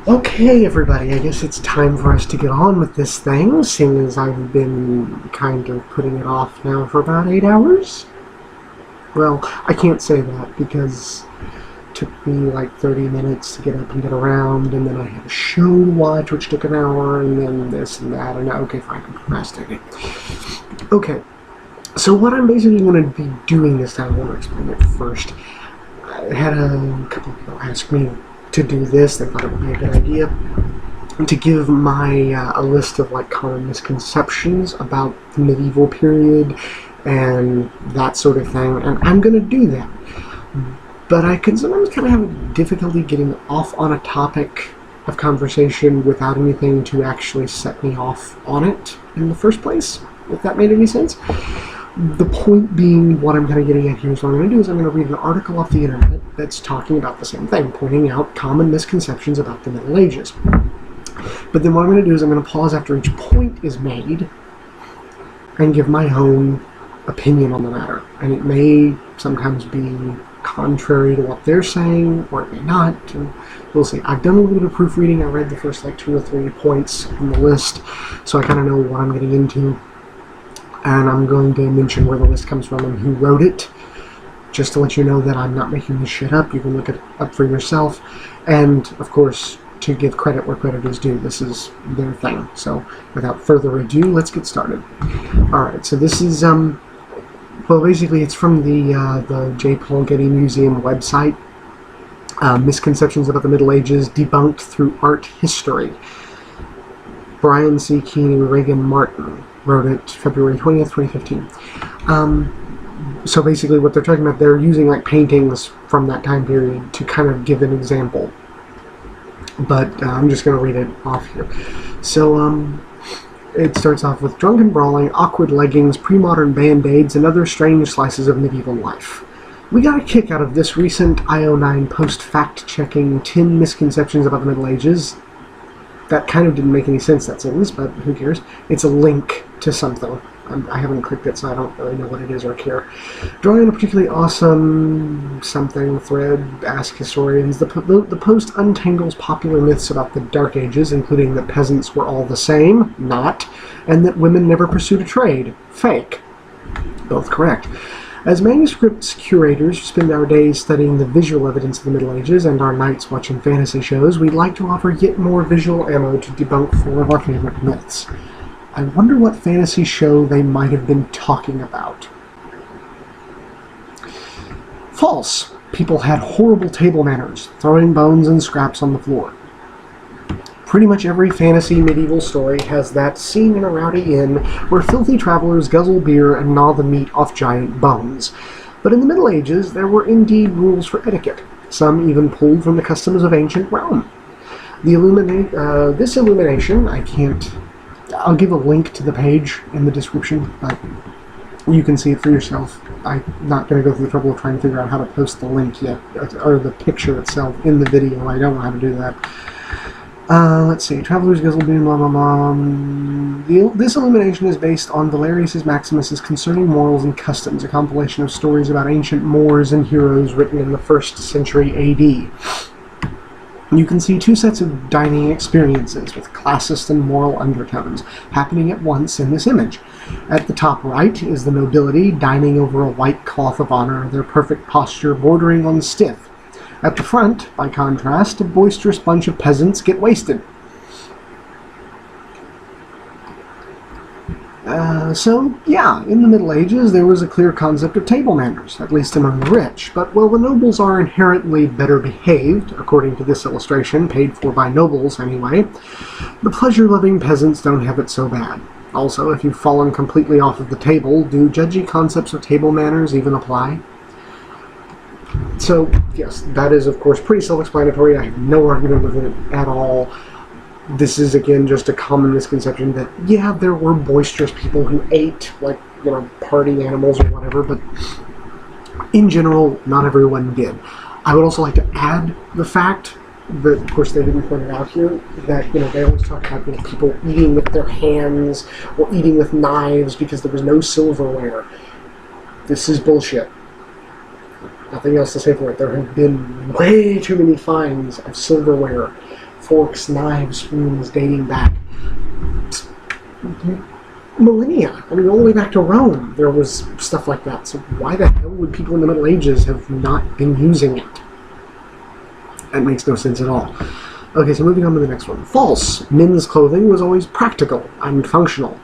Okay, everybody, I guess it's time for us to get on with this thing, seeing as I've been kind of putting it off now for about 8 hours. Well, I can't say that because it took me like 30 minutes to get up and get around, and then I had a show to watch, which took an hour, and then this and that, and okay, fine, I'm procrastinating. Okay, so what I'm basically going to be doing this time, I want to explain it first. I had a couple of people ask me to do this. They thought it would be a good idea to give my a list of like common misconceptions about the medieval period and that sort of thing, and I'm going to do that. But I can sometimes kind of have difficulty getting off on a topic of conversation without anything to actually set me off on it in the first place, if that made any sense. The point being, what I'm kind of getting at here is what I'm going to do is I'm going to read an article off the internet that's talking about the same thing, pointing out common misconceptions about the Middle Ages. But then what I'm going to do is I'm going to pause after each point is made and give my own opinion on the matter. And it may sometimes be contrary to what they're saying, or it may not, and we'll see. I've done a little bit of proofreading. I read the first like 2 or 3 points on the list, so I kind of know what I'm getting into. And I'm going to mention where the list comes from and who wrote it, just to let you know that I'm not making this shit up. You can look it up for yourself. And, of course, to give credit where credit is due, this is their thing. So, without further ado, let's get started. Alright, so this is, well, basically it's from the J. Paul Getty Museum website. Misconceptions about the Middle Ages debunked through art history. Brian C. Keene and Reagan Martin wrote it February 20th, 2015. So basically what they're talking about, they're using like paintings from that time period to kind of give an example. But I'm just going to read it off here. So it starts off with drunken brawling, awkward leggings, pre-modern band-aids, and other strange slices of medieval life. We got a kick out of this recent IO9 post-fact-checking 10 misconceptions about the Middle Ages. That kind of didn't make any sense, that sentence, but who cares? It's a link to something. I haven't clicked it, so I don't really know what it is or care. Drawing a particularly awesome something thread, ask historians. The post untangles popular myths about the Dark Ages, including that peasants were all the same, not, and that women never pursued a trade, fake. Both correct. As manuscripts curators spend our days studying the visual evidence of the Middle Ages and our nights watching fantasy shows, we'd like to offer yet more visual ammo to debunk 4 of our favorite myths. I wonder what fantasy show they might have been talking about. False. People had horrible table manners, throwing bones and scraps on the floor. Pretty much every fantasy medieval story has that scene in a rowdy inn where filthy travelers guzzle beer and gnaw the meat off giant bones. But in the Middle Ages, there were indeed rules for etiquette, some even pulled from the customs of ancient Rome. This illumination, I'll give a link to the page in the description, but you can see it for yourself. I'm not going to go through the trouble of trying to figure out how to post the link yet, or the picture itself in the video. I don't know how to do that. Let's see. Travelers guzzle beer, blah, blah, blah. This illumination is based on Valerius Maximus' Concerning Morals and Customs, a compilation of stories about ancient Moors and heroes written in the 1st century A.D. You can see 2 sets of dining experiences with classist and moral undertones happening at once in this image. At the top right is the nobility dining over a white cloth of honor, their perfect posture bordering on stiff. At the front, by contrast, a boisterous bunch of peasants get wasted. So, yeah, in the Middle Ages there was a clear concept of table manners, at least among the rich, but while the nobles are inherently better behaved, according to this illustration, paid for by nobles anyway, the pleasure-loving peasants don't have it so bad. Also, if you've fallen completely off of the table, do judgy concepts of table manners even apply? So, yes, that is, of course, pretty self-explanatory. I have no argument with it at all. This is, again, just a common misconception that, yeah, there were boisterous people who ate, like, party animals or whatever, but in general, not everyone did. I would also like to add the fact that, of course, they didn't point it out here, that, they always talk about, people eating with their hands or eating with knives because there was no silverware. This is bullshit. Nothing else to say for it. There have been way too many finds of silverware forks, knives, spoons dating back millennia. I mean, all the way back to Rome, there was stuff like that. So why the hell would people in the Middle Ages have not been using it? That makes no sense at all. Okay, so moving on to the next one. False. Men's clothing was always practical and functional.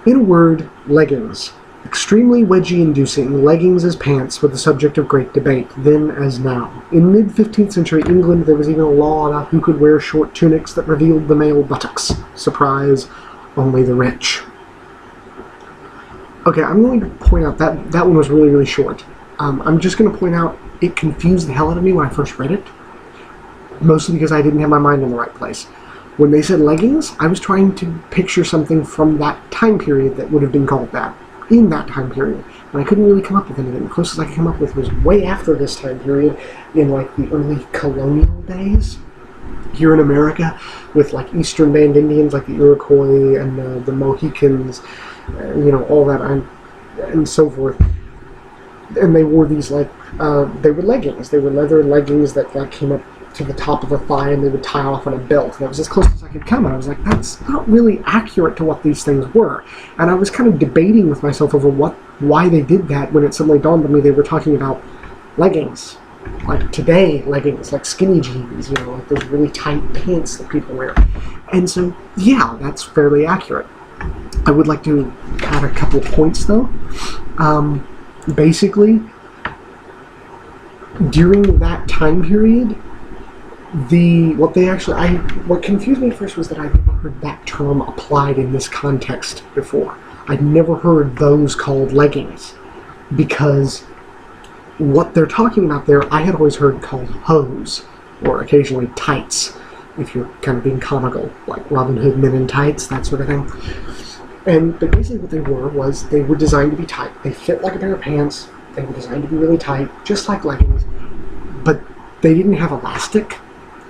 In a word, leggings. Extremely wedgie-inducing, leggings as pants were the subject of great debate, then as now. In mid-15th century England, there was even a law about who could wear short tunics that revealed the male buttocks. Surprise, only the rich. Okay, I'm going to point out that one was really, really short. I'm just going to point out it confused the hell out of me when I first read it, mostly because I didn't have my mind in the right place. When they said leggings, I was trying to picture something from that time period that would have been called that, in that time period, and I couldn't really come up with anything. The closest I could come up with was way after this time period, in like the early colonial days here in America, with like Eastern Band Indians like the Iroquois and the Mohicans, all that and so forth. And they wore these they were leggings. They were leather leggings that like came up to the top of the thigh and they would tie off on a belt. That was as close as I could come, and I was like, that's not really accurate to what these things were. And I was kind of debating with myself over why they did that, when it suddenly dawned on me they were talking about leggings. Like today, leggings, like skinny jeans, like those really tight pants that people wear. And so, yeah, that's fairly accurate. I would like to add a couple of points, though. Basically, during that time period, what confused me first was that I'd never heard that term applied in this context before. I'd never heard those called leggings, because what they're talking about there, I had always heard called hose, or occasionally tights, if you're kind of being comical, like Robin Hood men in tights, that sort of thing. But basically what they were designed to be tight. They fit like a pair of pants. They were designed to be really tight, just like leggings, but they didn't have elastic.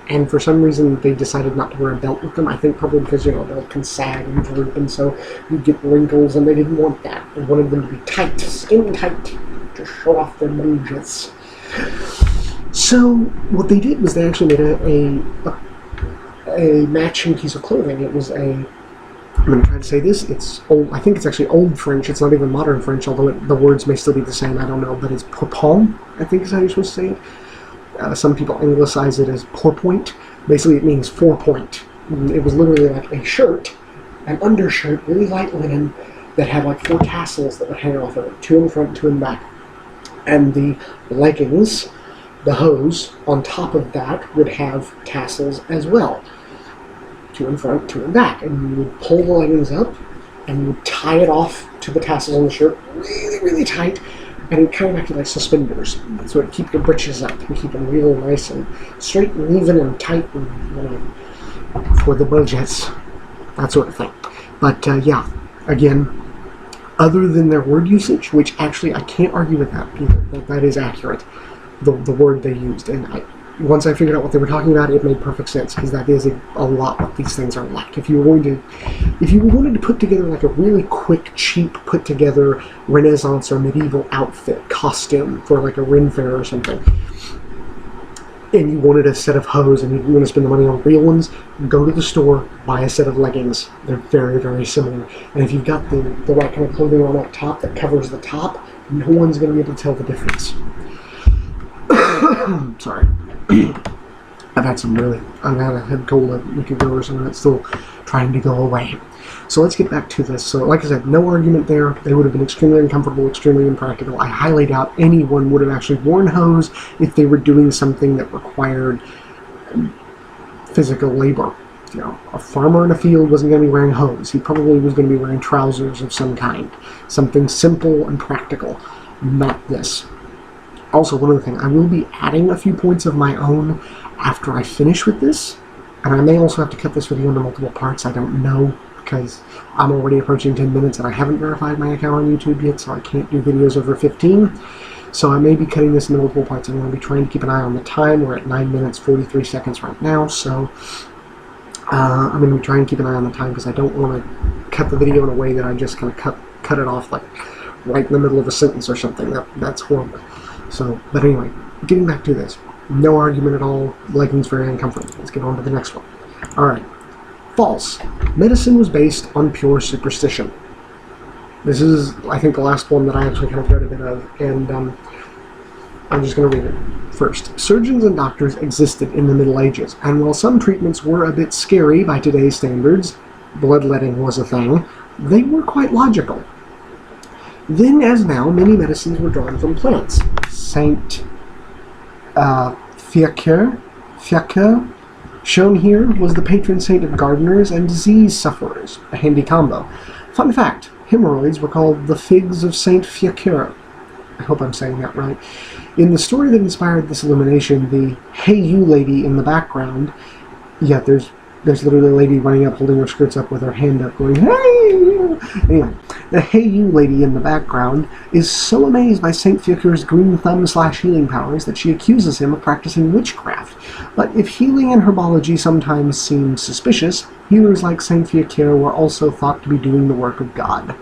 And for some reason, they decided not to wear a belt with them. I think probably because, a belt can sag and droop, and so you'd get wrinkles, and they didn't want that. They wanted them to be tight, skin tight, to show off their booges. So what they did was they actually made a matching piece of clothing. It was I'm going to try to say this. It's old. I think it's actually Old French. It's not even modern French, although the words may still be the same. I don't know, but it's pourpoint, I think is how you're supposed to say it. Some people anglicize it as pourpoint. Basically, it means 4-point. It was literally like a shirt, an undershirt, really light linen, that had like 4 tassels that would hang off of it, 2 in front, 2 in back. And the leggings, the hose, on top of that would have tassels as well. 2 in front, 2 in back. And you would pull the leggings up, and you would tie it off to the tassels on the shirt really, really tight, and it kind of acted like suspenders. So it would keep your britches up and keep them real nice and straight and even and tight and, for the budgets, that sort of thing. But yeah, again, other than their word usage, which actually I can't argue with that either, that is accurate, the word they used. And once I figured out what they were talking about, it made perfect sense, because that is a lot what these things are like. If you wanted to put together like a really quick, cheap, put together Renaissance or medieval outfit costume for like a Ren Fair or something, and you wanted a set of hose and you want to spend the money on real ones, go to the store, buy a set of leggings. They're very, very similar. And if you've got the right kind of clothing on that top that covers the top, no one's going to be able to tell the difference. Sorry. I've had a head cold a week ago or something that's still trying to go away. So let's get back to this. So like I said, no argument there. They would have been extremely uncomfortable, extremely impractical. I highly doubt anyone would have actually worn hose if they were doing something that required physical labor. A farmer in a field wasn't going to be wearing hose. He probably was going to be wearing trousers of some kind. Something simple and practical, not this. Also, one other thing, I will be adding a few points of my own after I finish with this, and I may also have to cut this video into multiple parts. I don't know, because I'm already approaching 10 minutes and I haven't verified my account on YouTube yet, so I can't do videos over 15. So I may be cutting this into multiple parts. I'm going to be trying to keep an eye on the time. We're at 9 minutes 43 seconds right now, so I'm going to be trying to keep an eye on the time, because I don't want to cut the video in a way that I just kind of cut it off like right in the middle of a sentence or something. That's horrible. So, but anyway, getting back to this. No argument at all. Leggings very uncomfortable. Let's get on to the next one. Alright. False. Medicine was based on pure superstition. This is, I think, the last one that I actually kind of read a bit of, and I'm just going to read it first. Surgeons and doctors existed in the Middle Ages, and while some treatments were a bit scary by today's standards, bloodletting was a thing, they were quite logical. Then, as now, many medicines were drawn from plants. Saint Fiacre, shown here, was the patron saint of gardeners and disease sufferers, a handy combo. Fun fact, hemorrhoids were called the figs of Saint Fiacre. I hope I'm saying that right. In the story that inspired this illumination, the "Hey You" lady in the background, yeah, there's literally a lady running up, holding her skirts up with her hand up, going, "Hey You!" Anyway, the "Hey You" lady in the background is so amazed by Saint Fiacre's green thumb / healing powers that she accuses him of practicing witchcraft. But if healing and herbology sometimes seemed suspicious, healers like Saint Fiacre were also thought to be doing the work of God.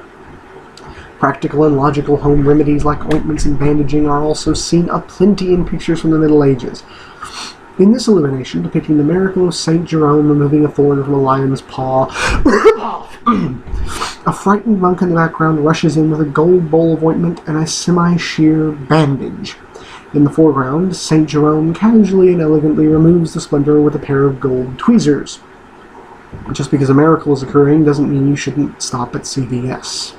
Practical and logical home remedies like ointments and bandaging are also seen aplenty in pictures from the Middle Ages. In this illumination, depicting the miracle of Saint Jerome removing a thorn from a lion's paw, a frightened monk in the background rushes in with a gold bowl of ointment and a semi-sheer bandage. In the foreground, Saint Jerome casually and elegantly removes the splinter with a pair of gold tweezers. Just because a miracle is occurring doesn't mean you shouldn't stop at CVS.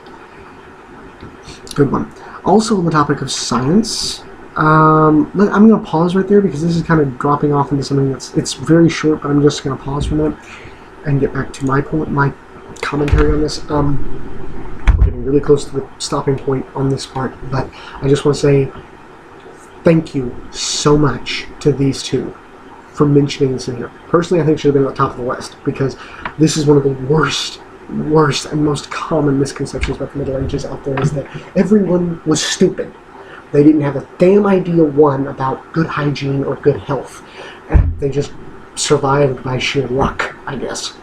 Good one. Also on the topic of science, I'm going to pause right there because this is kind of dropping off into something it's very short, but I'm just going to pause for a minute and get back to my commentary on this. We're getting really close to the stopping point on this part, but I just want to say thank you so much to these two for mentioning this in here. Personally, I think it should have been at the top of the list because this is one of the worst and most common misconceptions about the Middle Ages out there, is that everyone was stupid. They didn't have a damn idea, one, about good hygiene or good health, and they just survived by sheer luck, I guess.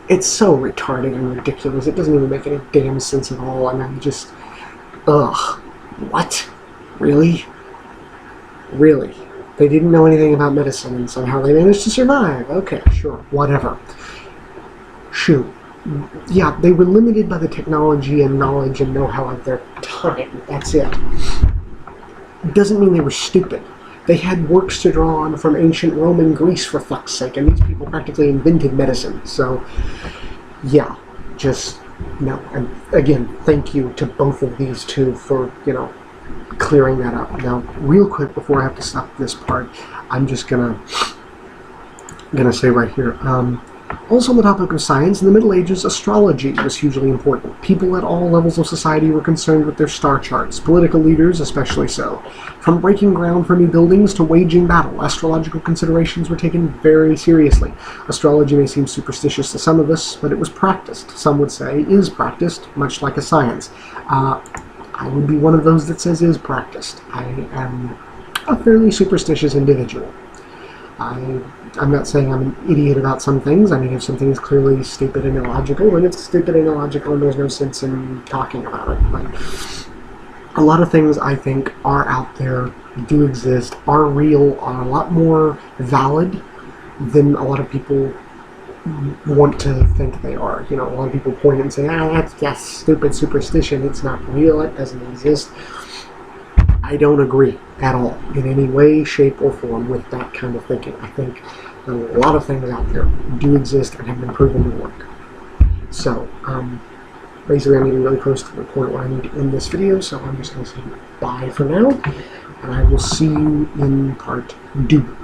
It's so retarded and ridiculous. It doesn't even make any damn sense at all. I mean, just, ugh. What? Really? Really? They didn't know anything about medicine, and somehow they managed to survive. Okay, sure, whatever. Shoot. Yeah, they were limited by the technology and knowledge and know-how of their time. That's it. It doesn't mean they were stupid. They had works to draw on from ancient Rome and Greece, for fuck's sake, and these people practically invented medicine. So, yeah, just, no. And again, thank you to both of these two for, clearing that up. Now, real quick, before I have to stop this part, I'm just gonna say right here, also on the topic of science, in the Middle Ages, astrology was hugely important. People at all levels of society were concerned with their star charts, political leaders especially so. From breaking ground for new buildings to waging battle, astrological considerations were taken very seriously. Astrology may seem superstitious to some of us, but it was practiced. Some would say is practiced, much like a science. I would be one of those that says is practiced. I am a fairly superstitious individual. I'm not saying I'm an idiot about some things. I mean, if something is clearly stupid and illogical, then it's stupid and illogical and there's no sense in talking about it. But a lot of things I think are out there, do exist, are real, are a lot more valid than a lot of people want to think they are. A lot of people point and say, that's just stupid superstition. It's not real. It doesn't exist. I don't agree at all in any way, shape, or form with that kind of thinking. I think a lot of things out there do exist and have been proven to work. So, basically I'm getting really close to the point where I need to end this video, so I'm just going to say bye for now, and I will see you in part 2.